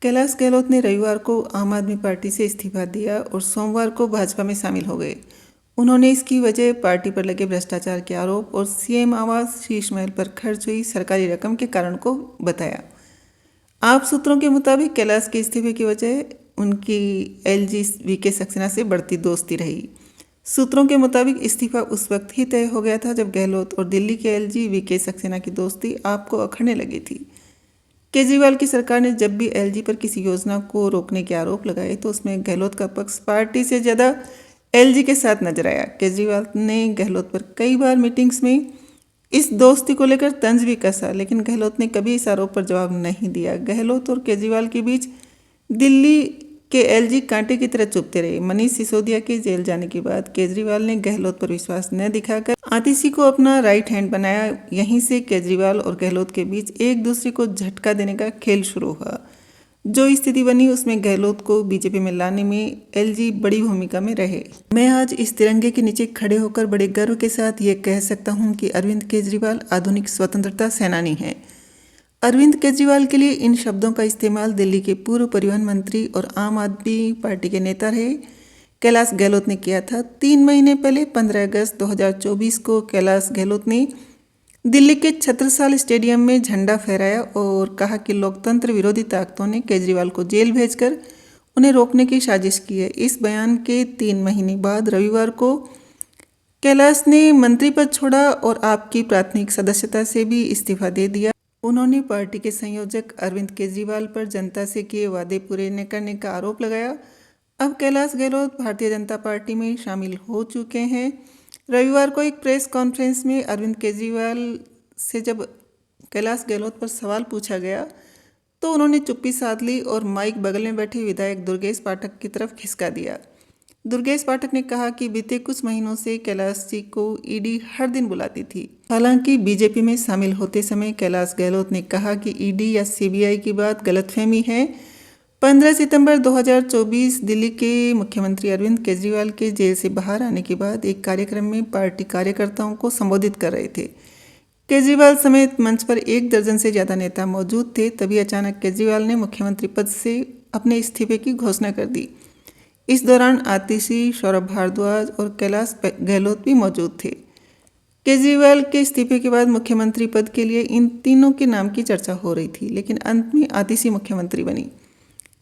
कैलाश गहलोत ने रविवार को आम आदमी पार्टी से इस्तीफा दिया और सोमवार को भाजपा में शामिल हो गए। उन्होंने इसकी वजह पार्टी पर लगे भ्रष्टाचार के आरोप और सीएम आवास शीश महल पर खर्च हुई सरकारी रकम के कारण को बताया। आप सूत्रों के मुताबिक कैलाश के इस्तीफे की वजह उनकी एलजी वीके सक्सेना से बढ़ती दोस्ती रही। सूत्रों के मुताबिक इस्तीफा उस वक्त ही तय हो गया था जब गहलोत और दिल्ली के एलजी वीके सक्सेना की दोस्ती आपको अखड़ने लगी थी। केजरीवाल की सरकार ने जब भी एलजी पर किसी योजना को रोकने के आरोप लगाए तो उसमें गहलोत का पक्ष पार्टी से ज़्यादा एलजी के साथ नजर आया। केजरीवाल ने गहलोत पर कई बार मीटिंग्स में इस दोस्ती को लेकर तंज भी कसा, लेकिन गहलोत ने कभी इस आरोप पर जवाब नहीं दिया। गहलोत और केजरीवाल के बीच दिल्ली के एलजी कांटे की तरह चुभते रहे। मनीष सिसोदिया के जेल जाने के बाद केजरीवाल ने गहलोत पर विश्वास न दिखाकर आतिशी को अपना राइट हैंड बनाया। यहीं से केजरीवाल और गहलोत के बीच एक दूसरे को झटका देने का खेल शुरू हुआ। जो स्थिति बनी उसमें गहलोत को बीजेपी में लाने में एलजी बड़ी भूमिका में रहे। मैं आज इस तिरंगे के नीचे खड़े होकर बड़े गर्व के साथ ये कह सकता हूँ कि अरविंद केजरीवाल आधुनिक स्वतंत्रता सेनानी हैं। अरविंद केजरीवाल के लिए इन शब्दों का इस्तेमाल दिल्ली के पूर्व परिवहन मंत्री और आम आदमी पार्टी के नेता रहे कैलाश गहलोत ने किया था। 3 महीने पहले 15 अगस्त 2024 को कैलाश गहलोत ने दिल्ली के छत्रसाल स्टेडियम में झंडा फहराया और कहा कि लोकतंत्र विरोधी ताकतों ने केजरीवाल को जेल भेजकर उन्हें रोकने की साजिश की है। इस बयान के 3 महीने बाद रविवार को कैलाश ने मंत्री पद छोड़ा और आपकी प्राथमिक सदस्यता से भी इस्तीफा दे दिया। उन्होंने पार्टी के संयोजक अरविंद केजरीवाल पर जनता से किए वादे पूरे न करने का आरोप लगाया। अब कैलाश गहलोत भारतीय जनता पार्टी में शामिल हो चुके हैं। रविवार को एक प्रेस कॉन्फ्रेंस में अरविंद केजरीवाल से जब कैलाश गहलोत पर सवाल पूछा गया तो उन्होंने चुप्पी साध ली और माइक बगल में बैठे विधायक दुर्गेश पाठक की तरफ खिसका दिया। दुर्गेश पाठक ने कहा कि बीते कुछ महीनों से कैलाश जी को ईडी हर दिन बुलाती थी। हालांकि बीजेपी में शामिल होते समय कैलाश गहलोत ने कहा कि ईडी या सीबीआई की बात गलतफहमी है। 15 सितंबर 2024 दिल्ली के मुख्यमंत्री अरविंद केजरीवाल के जेल से बाहर आने के बाद एक कार्यक्रम में पार्टी कार्यकर्ताओं को संबोधित कर रहे थे। केजरीवाल समेत मंच पर 1 दर्जन से ज़्यादा नेता मौजूद थे। तभी अचानक केजरीवाल ने मुख्यमंत्री पद से अपने इस्तीफे की घोषणा कर दी। इस दौरान आतिशी, सौरभ भारद्वाज और कैलाश गहलोत भी मौजूद थे। केजरीवाल के इस्तीफे के बाद मुख्यमंत्री पद के लिए इन तीनों के नाम की चर्चा हो रही थी, लेकिन अंत में आतिशी मुख्यमंत्री बनी।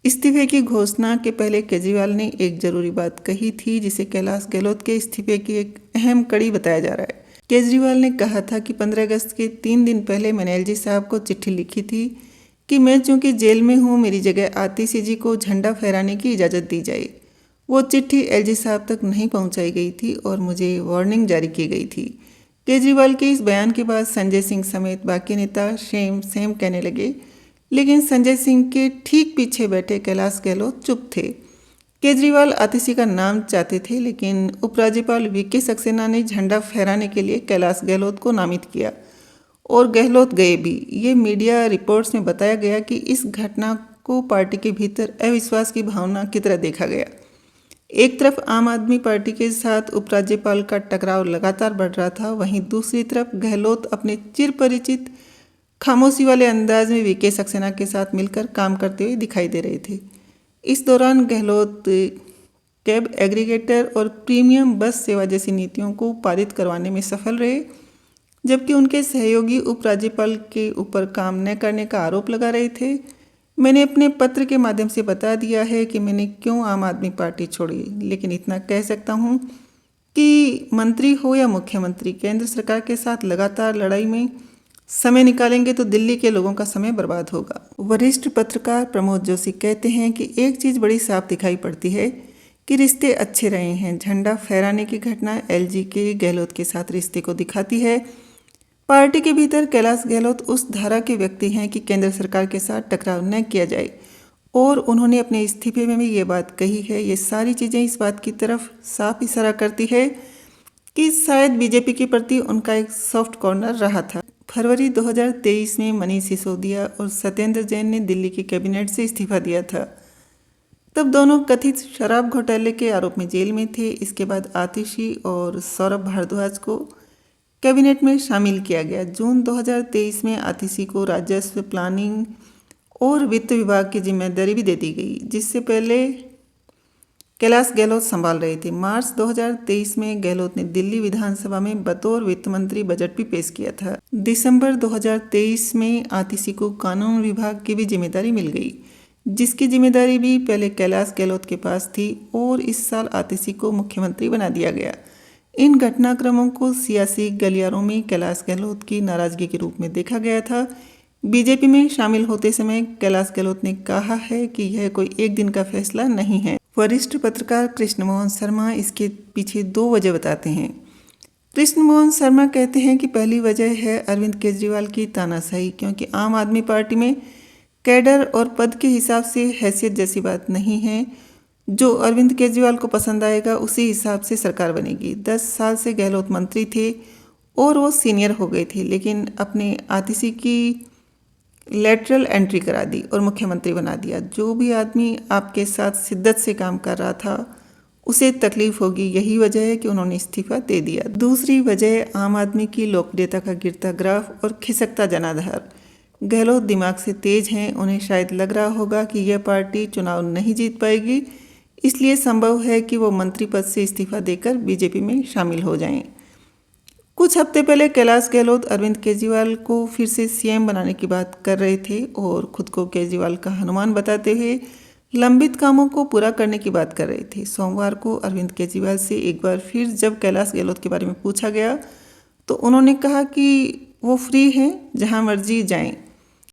इस्तीफे की घोषणा के पहले केजरीवाल ने एक जरूरी बात कही थी जिसे कैलाश गहलोत के इस्तीफे की एक अहम कड़ी बताया जा रहा है। केजरीवाल ने कहा था कि 15 अगस्त के 3 दिन पहले मैंने एलजी साहब को चिट्ठी लिखी थी कि मैं चूंकि जेल में हूँ, मेरी जगह आतिशी जी को झंडा फहराने की इजाज़त दी जाए। वो चिट्ठी एलजी साहब तक नहीं पहुंचाई गई थी और मुझे वार्निंग जारी की गई थी। केजरीवाल के इस बयान के बाद संजय सिंह समेत बाकी नेता सेम सेम कहने लगे, लेकिन संजय सिंह के ठीक पीछे बैठे कैलाश गहलोत चुप थे। केजरीवाल आतिशी का नाम चाहते थे, लेकिन उपराज्यपाल वीके सक्सेना ने झंडा फहराने के लिए कैलाश गहलोत को नामित किया और गहलोत गए भी। ये मीडिया रिपोर्ट्स में बताया गया कि इस घटना को पार्टी के भीतर अविश्वास की भावना की तरह देखा गया। एक तरफ आम आदमी पार्टी के साथ उपराज्यपाल का टकराव लगातार बढ़ रहा था, वहीं दूसरी तरफ गहलोत अपने चिर परिचित खामोशी वाले अंदाज में वीके सक्सेना के साथ मिलकर काम करते हुए दिखाई दे रहे थे। इस दौरान गहलोत कैब एग्रीगेटर और प्रीमियम बस सेवा जैसी नीतियों को पारित करवाने में सफल रहे, जबकि उनके सहयोगी उपराज्यपाल के ऊपर काम न करने का आरोप लगा रहे थे। मैंने अपने पत्र के माध्यम से बता दिया है कि मैंने क्यों आम आदमी पार्टी छोड़ी, लेकिन इतना कह सकता हूँ कि मंत्री हो या मुख्यमंत्री, केंद्र सरकार के साथ लगातार लड़ाई में समय निकालेंगे तो दिल्ली के लोगों का समय बर्बाद होगा। वरिष्ठ पत्रकार प्रमोद जोशी कहते हैं कि एक चीज़ बड़ी साफ दिखाई पड़ती है कि रिश्ते अच्छे रहे हैं। झंडा फहराने की घटना एलजी के गहलोत के साथ रिश्ते को दिखाती है। पार्टी के भीतर कैलाश गहलोत उस धारा के व्यक्ति हैं कि केंद्र सरकार के साथ टकराव न किया जाए और उन्होंने अपने इस्तीफे में भी ये बात कही है। ये सारी चीज़ें इस बात की तरफ साफ इशारा करती है कि शायद बीजेपी के प्रति उनका एक सॉफ्ट कॉर्नर रहा था। फरवरी 2023 में मनीष सिसोदिया और सत्येंद्र जैन ने दिल्ली के कैबिनेट से इस्तीफा दिया था। तब दोनों कथित शराब घोटाले के आरोप में जेल में थे। इसके बाद आतिशी और सौरभ भारद्वाज को कैबिनेट में शामिल किया गया। जून 2023 में आतिशी को राजस्व, प्लानिंग और वित्त विभाग की जिम्मेदारी भी दे दी गई, जिससे पहले कैलाश गहलोत संभाल रहे थे। मार्च 2023 में गहलोत ने दिल्ली विधानसभा में बतौर वित्त मंत्री बजट भी पेश किया था। दिसंबर 2023 में आतिशी को कानून विभाग की भी जिम्मेदारी मिल गई, जिसकी जिम्मेदारी भी पहले कैलाश गहलोत के पास थी और इस साल आतिशी को मुख्यमंत्री बना दिया गया। इन घटनाक्रमों को सियासी गलियारों में कैलाश गहलोत की नाराजगी के रूप में देखा गया था। बीजेपी में शामिल होते समय कैलाश गहलोत ने कहा है कि यह कोई एक दिन का फैसला नहीं है। वरिष्ठ पत्रकार कृष्ण मोहन शर्मा इसके पीछे 2 वजह बताते हैं। कृष्ण मोहन शर्मा कहते हैं कि पहली वजह है अरविंद केजरीवाल की तानाशाही, क्योंकि आम आदमी पार्टी में कैडर और पद के हिसाब से हैसियत जैसी बात नहीं है। जो अरविंद केजरीवाल को पसंद आएगा उसी हिसाब से सरकार बनेगी। 10 साल से गहलोत मंत्री थे और वो सीनियर हो गए थे, लेकिन अपने आतिशी की लेटरल एंट्री करा दी और मुख्यमंत्री बना दिया। जो भी आदमी आपके साथ शिद्दत से काम कर रहा था उसे तकलीफ होगी, यही वजह है कि उन्होंने इस्तीफा दे दिया। दूसरी वजह आम आदमी की लोकप्रियता का गिरता ग्राफ और खिसकता जनाधार। गहलोत दिमाग से तेज हैं, उन्हें शायद लग रहा होगा कि यह पार्टी चुनाव नहीं जीत पाएगी, इसलिए संभव है कि वो मंत्री पद से इस्तीफा देकर बीजेपी में शामिल हो जाएं। कुछ हफ्ते पहले कैलाश गहलोत अरविंद केजरीवाल को फिर से सीएम बनाने की बात कर रहे थे और खुद को केजरीवाल का हनुमान बताते हुए लंबित कामों को पूरा करने की बात कर रहे थे। सोमवार को अरविंद केजरीवाल से एक बार फिर जब कैलाश गहलोत के बारे में पूछा गया तो उन्होंने कहा कि वो फ्री हैं, जहां मर्जी जाएं।